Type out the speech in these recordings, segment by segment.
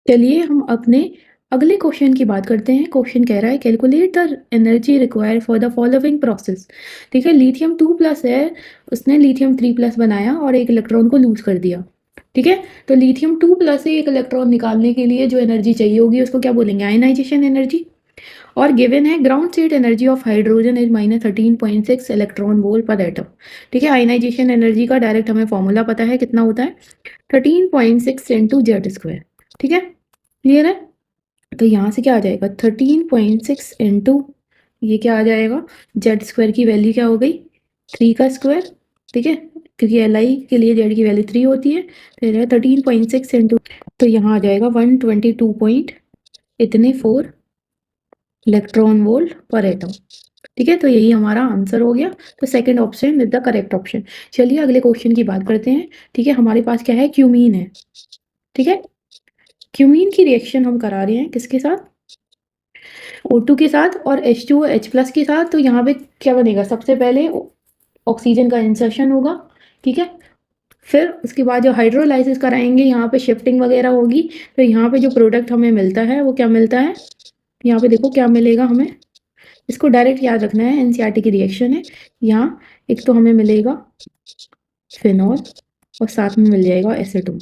चलिए हम अपने अगले क्वेश्चन की बात करते हैं। क्वेश्चन कह रहा है calculate the energy required for the following process. ठीक है, लिथियम 2+ है, उसने लिथियम 3+ बनाया और एक इलेक्ट्रॉन को लूज कर दिया। ठीक है, तो लिथियम 2+ से एक इलेक्ट्रॉन निकालने के लिए जो एनर्जी चाहिए होगी उसको क्या बोलेंगे? Ionization energy. और गिवन है ground state energy of hydrogen is -13.6 electron volt per atom. ठीक है, आयनाइजेशन एनर्जी का डायरेक्ट हमें फॉर्मूला पता है, कितना होता है? 13.6 इंटू जेड स्क्वायर। ठीक है, क्लियर है? तो यहाँ से क्या आ जाएगा? 13.6 इंटू ये क्या आ जाएगा? जेड स्क्वायर की वैल्यू क्या हो गई? 3 का स्क्वायर। ठीक है, क्योंकि एल आई के लिए जेड की वैल्यू 3 होती है, फिर 13.6 इंटू, तो यहाँ आ जाएगा 122 पॉइंट इतने 4 इलेक्ट्रॉन वोल्ट पर एटम। ठीक है, तो यही हमारा आंसर हो गया। तो second option is the correct option. चलिए अगले क्वेश्चन की बात करते हैं। ठीक है, हमारे पास क्या है? क्यूमीन है। ठीक है, क्यूमीन की रिएक्शन हम करा रहे हैं किसके साथ? O2 के साथ और H2OH+ के साथ। तो यहाँ पे क्या बनेगा? सबसे पहले ऑक्सीजन का इंसर्शन होगा। ठीक है, फिर उसके बाद जो हाइड्रोलाइसिस कराएंगे, यहाँ पे शिफ्टिंग वगैरह होगी। तो यहाँ पे जो प्रोडक्ट हमें मिलता है वो क्या मिलता है? यहाँ पे देखो क्या मिलेगा हमें, इसको डायरेक्ट याद रखना है, एनसीईआरटी की रिएक्शन है। यहाँ एक तो हमें मिलेगा फिनॉल और साथ में मिल जाएगा एसीटोन।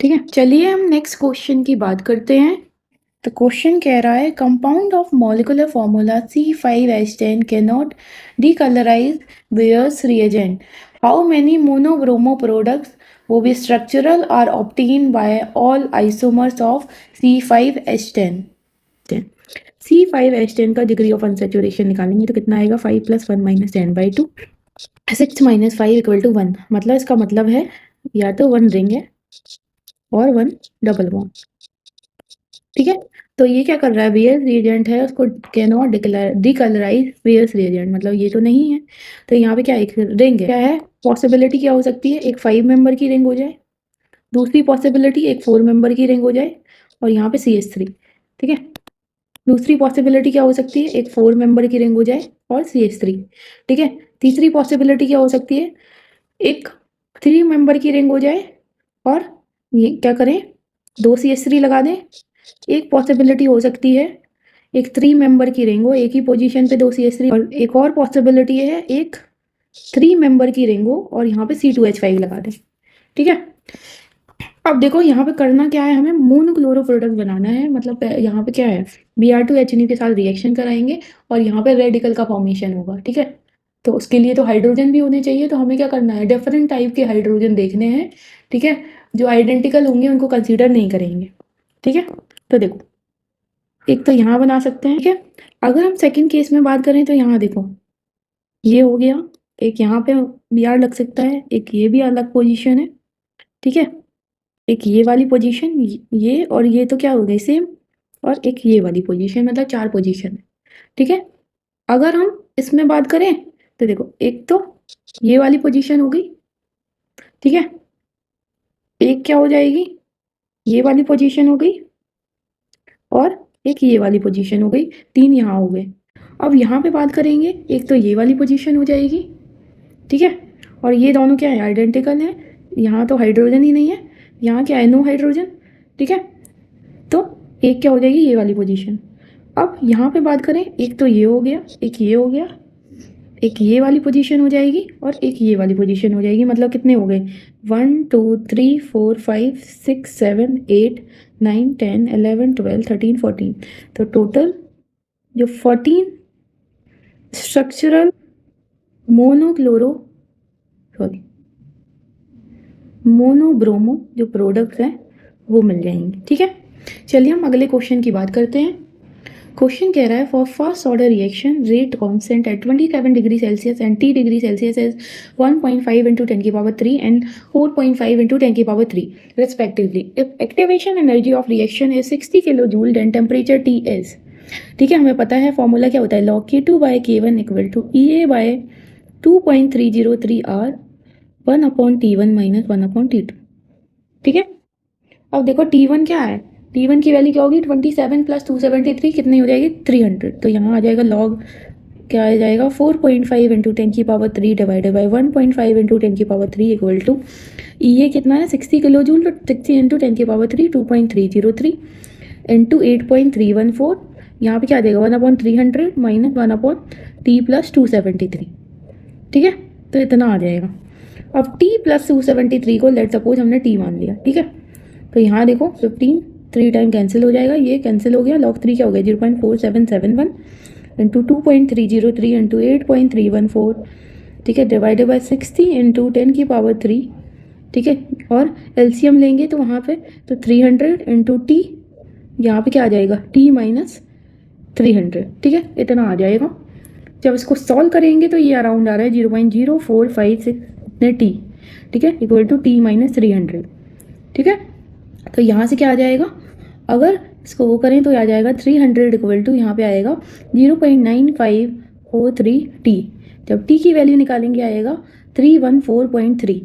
ठीक है, चलिए हम नेक्स्ट क्वेश्चन की बात करते हैं। तो क्वेश्चन कह रहा है compound of molecular formula C5H10 cannot decolourise Beer's reagent. How many monobromo products वो भी structural are obtained by all isomers of C5H10? C5H10 का डिग्री ऑफ अनसेचुरेशन निकालेंगे तो कितना आएगा? 5 + 1 - 10/2 6 - 5 = 1। मतलब इसका मतलब है या तो 1 रिंग है और 1 डबल बॉन्ड। ठीक है, तो ये क्या कर रहा है? Beer's reagent है, उसको कैनॉट डीकलराइज Beer's reagent, मतलब ये तो नहीं है। तो यहाँ पे क्या एक रिंग है, क्या है पॉसिबिलिटी? क्या हो सकती है? एक 5 मेंबर की रिंग हो जाए, दूसरी पॉसिबिलिटी एक 4 मेंबर की रिंग हो जाए और यहाँ पे CH3। ठीक है, दूसरी पॉसिबिलिटी क्या हो सकती है? एक 4 मेंबर की रिंग हो जाए और CH3। ठीक है, तीसरी पॉसिबिलिटी क्या हो सकती है? एक 3 मेंबर की रिंग हो जाए और ये क्या करें? 2 CH3 लगा दें। एक पॉसिबिलिटी हो सकती है एक 3 मेंबर की रिंग हो, एक ही पोजीशन पे 2 CH3, और एक और पॉसिबिलिटी है एक 3 मेंबर की रिंग हो और यहाँ पे C2H5 लगा दें। ठीक है, अब देखो यहाँ पे करना क्या है, हमें मोनोक्लोरो प्रोडक्ट बनाना है। मतलब यहाँ पे क्या है? Br2HNO के साथ रिएक्शन कराएंगे और यहाँ पे रेडिकल का फॉर्मेशन होगा। ठीक है, तो उसके लिए तो हाइड्रोजन भी होने चाहिए। तो हमें क्या करना है? डिफरेंट टाइप के हाइड्रोजन देखने हैं। ठीक है, जो आइडेंटिकल होंगे उनको कंसिडर नहीं करेंगे। ठीक है, तो देखो एक तो यहाँ बना सकते हैं। ठीक है, अगर हम सेकंड केस में बात करें तो यहाँ देखो ये हो गया, एक यहाँ पे Br लग सकता है, एक ये भी अलग पोजीशन है। ठीक है, एक ये वाली पोजीशन, ये और ये तो क्या हो गई? सेम। और एक ये वाली पोजीशन, मतलब 4 पोजीशन है। ठीक है, अगर हम इसमें बात करें तो देखो एक तो ये वाली पोजीशन हो गई। ठीक है, एक क्या हो जाएगी? ये वाली पोजीशन हो गई और एक ये वाली पोजीशन हो गई। 3 यहाँ हो गए। अब यहाँ पे बात करेंगे, एक तो ये वाली पोजीशन हो जाएगी। ठीक है, और ये दोनों क्या है? आइडेंटिकल है। यहाँ तो हाइड्रोजन ही नहीं है, यहाँ क्या है? No hydrogen. ठीक है, तो एक क्या हो जाएगी? ये वाली पोजीशन। अब यहाँ पे बात करें, एक तो ये हो गया, एक ये हो गया, एक ये वाली पोजीशन हो जाएगी और एक ये वाली पोजीशन हो जाएगी। मतलब कितने हो गए? 1 2 3 4 5 6 7 8 9 10 11 12 13 14। तो टोटल जो 14 स्ट्रक्चरल मोनोक्लोरो सॉरी मोनोब्रोमो जो प्रोडक्ट्स हैं वो मिल जाएंगे। ठीक है, चलिए हम अगले क्वेश्चन की बात करते हैं। क्वेश्चन कह रहा है for first order reaction rate constant at 27 degree Celsius and T degree Celsius is 1.5 into 10⁻³ and 4.5 into 10⁻³ respectively. If activation energy of reaction is 60 kilo joule then temperature T is. ठीक है, हमें पता है formula क्या होता है? log K2/K1 = EA/2.303 R 1/T1 - 1/T2। ठीक है, अब देखो T1 क्या है? T1 की वैल्यू क्या होगी? 27 + 273 कितनी हो जाएगी? 300। तो यहाँ आ जाएगा log क्या आ जाएगा 4.5 into 10⁻³ divided by 1.5 into 10⁻³ equal to ये कितना है 60 किलो जूल, तो 60 इंटू 10⁻³ 2.303 इंटू 8.314, यहाँ पे क्या आ जाएगा 1/300 माइनस 1/t प्लस 273, ठीक है। तो इतना आ जाएगा। अब t प्लस 273 को लेट सपोज हमने t मान लिया, ठीक है। तो यहाँ देखो 15 3 टाइम कैंसिल हो जाएगा, ये कैंसिल हो गया, log 3 क्या हो गया 0.4771 इंटू 2.303 इंटू 8.314, ठीक है, डिवाइडेड बाई 60 इंटू 10⁻³, ठीक है। और एलसीएम लेंगे तो वहाँ पे तो 300 इंटू टी, यहाँ पे क्या आ जाएगा t माइनस 300, ठीक है, इतना आ जाएगा। जब इसको सॉल्व करेंगे तो ये अराउंड आ रहा है 0.0456 इतने टी, ठीक है, इक्वल टू t माइनस 300, ठीक है। तो यहाँ से क्या आ जाएगा, अगर इसको वो करें तो आ जाएगा 300 इक्वल टू यहाँ पे आएगा 0.9543 टी। जब टी की वैल्यू निकालेंगे आएगा 314.3,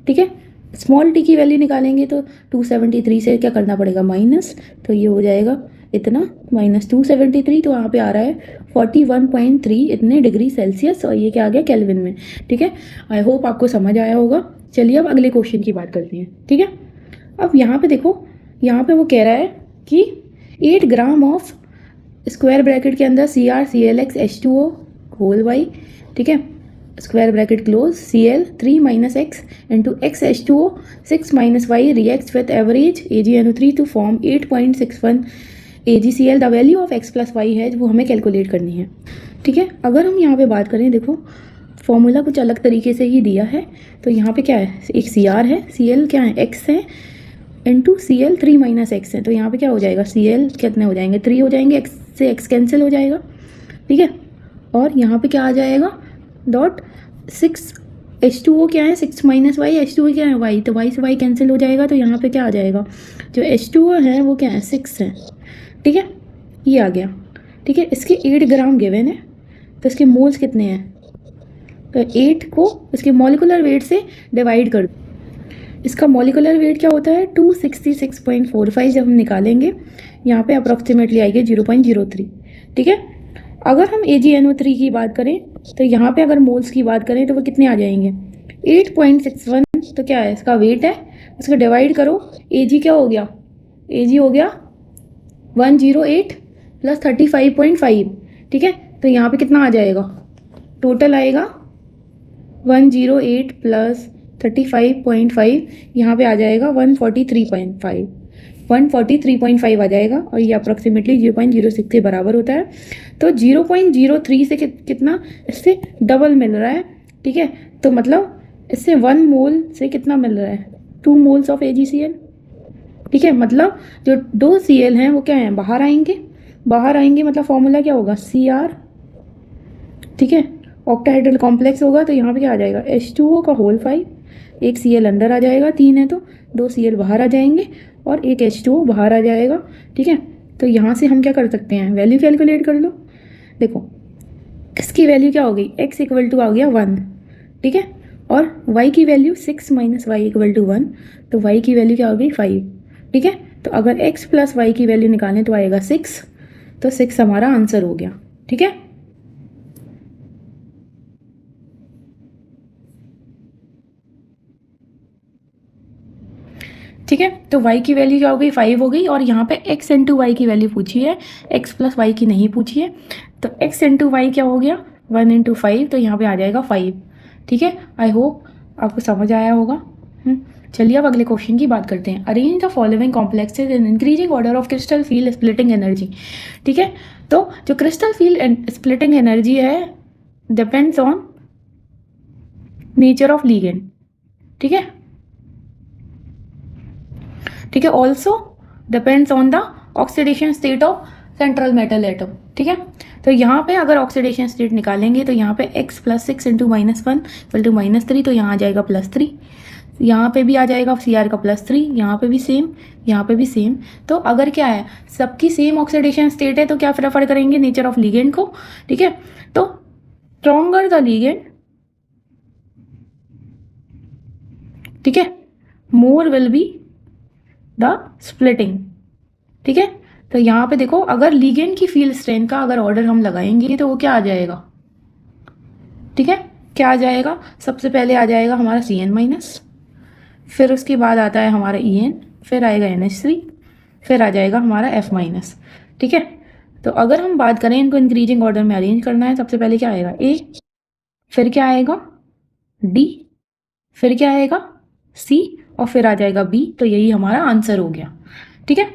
ठीक है। स्मॉल टी की वैल्यू निकालेंगे तो 273 से क्या करना पड़ेगा माइनस, तो ये हो जाएगा इतना माइनस 273, तो वहाँ पे आ रहा है 41.3 इतने डिग्री सेल्सियस, और ये क्या आ गया केल्विन में, ठीक है। आई होप आपको समझ आया होगा। चलिए अब अगले क्वेश्चन की बात करते हैं, ठीक है। अब यहाँ पे देखो, यहाँ पे वो कह रहा है कि 8 ग्राम ऑफ स्क्वायर ब्रैकेट के अंदर CrClX H2O होल वाई, ठीक है, square bracket close Cl 3 minus X into X H2O 6 minus Y reacts with average AgNO3 to form 8.61 AgCl। The value of x plus Y है वो हमें calculate करनी है, ठीक है। अगर हम यहाँ पे बात करें, देखो फॉर्मूला कुछ अलग तरीके से ही दिया है। तो यहाँ पे क्या है, एक Cr है, Cl क्या है x है, इंटू Cl 3 माइनस एक्स है, तो यहाँ पे क्या हो जाएगा Cl कितने हो जाएंगे 3 हो जाएंगे, x से x कैंसिल हो जाएगा, ठीक है। और यहाँ पे क्या आ जाएगा डॉट 6 H2O क्या है 6 माइनस वाई, H2O क्या है वाई, तो वाई से वाई कैंसिल हो जाएगा, तो यहाँ पे क्या आ जाएगा जो H2O है वो क्या है 6 है, ठीक है, ये आ गया, ठीक है। इसके 8 ग्राम गिवन है, तो इसके मोल्स कितने हैं, तो 8 को इसके मॉलिकुलर वेट से डिवाइड कर, इसका मॉलिकुलर वेट क्या होता है 266.45, जब हम निकालेंगे यहाँ पे अप्रॉक्सीमेटली आएगी 0.03, ठीक है। अगर हम AgNO3 की बात करें तो यहाँ पे अगर मोल्स की बात करें तो वो कितने आ जाएंगे 8.61, तो क्या है इसका वेट है, उसको डिवाइड करो, Ag क्या हो गया, Ag हो गया 108 प्लस 35.5, ठीक है। तो यहाँ पे कितना आ जाएगा, टोटल आएगा 108 प्लस 35.5, यहाँ पे आ जाएगा 143.5 आ जाएगा, और ये अप्रॉक्सीमेटली 0.06 के बराबर होता है। तो 0.03 से कितना इससे डबल मिल रहा है, ठीक है। तो मतलब इससे 1 मोल से कितना मिल रहा है 2 मोल्स ऑफ AgCl, ठीक है। मतलब जो 2 Cl हैं वो क्या हैं बाहर आएंगे, मतलब फॉर्मूला क्या होगा Cr, ठीक है, ऑक्टाहेड्रल कॉम्प्लेक्स होगा, तो यहाँ पे क्या आ जाएगा H2O का होल 5, एक Cl अंदर आ जाएगा, 3 है तो 2 Cl बाहर आ जाएंगे और एक H2O बाहर आ जाएगा, ठीक है। तो यहाँ से हम क्या कर सकते हैं वैल्यू कैलकुलेट कर लो। देखो इसकी वैल्यू क्या हो गई x इक्वल टू आ गया 1, ठीक है, और y की value 6 minus Y equal to 1, तो y की वैल्यू क्या हो गई 5, ठीक है। तो अगर x प्लस वाई की वैल्यू निकालें तो आएगा 6, तो 6 हमारा आंसर हो गया, ठीक है। ठीक है, तो y की वैल्यू क्या हो गई 5 हो गई, और यहाँ पे x इंटू वाई की वैल्यू पूछी है, x प्लस वाई की नहीं पूछी है। तो x इंटू वाई क्या हो गया 1 इंटू 5, तो यहाँ पे आ जाएगा 5, ठीक है। आई होप आपको समझ आया होगा। चलिए अब अगले क्वेश्चन की बात करते हैं। Arrange the following complexes in increasing order of crystal field splitting energy, ठीक है। तो जो क्रिस्टल फील्ड स्प्लिटिंग एनर्जी है depends on nature of ligand, ठीक है, ठीक है। Also depends on the oxidation state of central metal atom, ठीक है। तो यहाँ पे अगर ऑक्सीडेशन स्टेट निकालेंगे तो यहाँ पे x plus 6 into -1 equal to -3, तो यहाँ आ जाएगा +3, यहाँ पे भी आ जाएगा Cr का +3, यहाँ पे भी सेम, यहाँ पे भी सेम। तो अगर क्या है सबकी सेम ऑक्सीडेशन स्टेट है तो क्या प्रेफर करेंगे नेचर ऑफ लिगेंड को, ठीक है। तो स्ट्रॉन्गर द लिगेंड, ठीक है, more will be the splitting, ठीक है। तो यहाँ पे देखो अगर लिगेंड की फील्ड स्ट्रेंथ का अगर ऑर्डर हम लगाएंगे तो वो क्या आ जाएगा ठीक है, क्या आ जाएगा, सबसे पहले आ जाएगा हमारा CN-, फिर उसके बाद आता है हमारा EN, फिर आएगा NH3, फिर आ जाएगा हमारा F-। ठीक है, तो अगर हम बात करें इनको इंक्रीजिंग ऑर्डर में अरेंज करना है, सबसे पहले क्या आएगा A, फिर क्या आएगा D, फिर क्या आएगा C, और फिर आ जाएगा B। तो यही हमारा आंसर हो गया। ठीक है,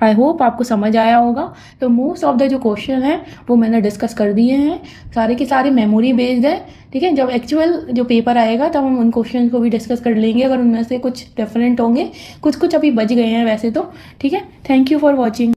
आई होप आपको समझ आया होगा। तो मोस्ट ऑफ द जो क्वेश्चन है वो मैंने डिस्कस कर दिए हैं, सारे के सारे मेमोरी बेस्ड है। ठीक है, जब एक्चुअल जो पेपर आएगा तब हम उन क्वेश्चन को भी डिस्कस कर लेंगे, अगर उनमें से कुछ डिफरेंट होंगे, कुछ कुछ अभी बच गए हैं वैसे तो। ठीक है, थैंक यू फॉर वॉचिंग।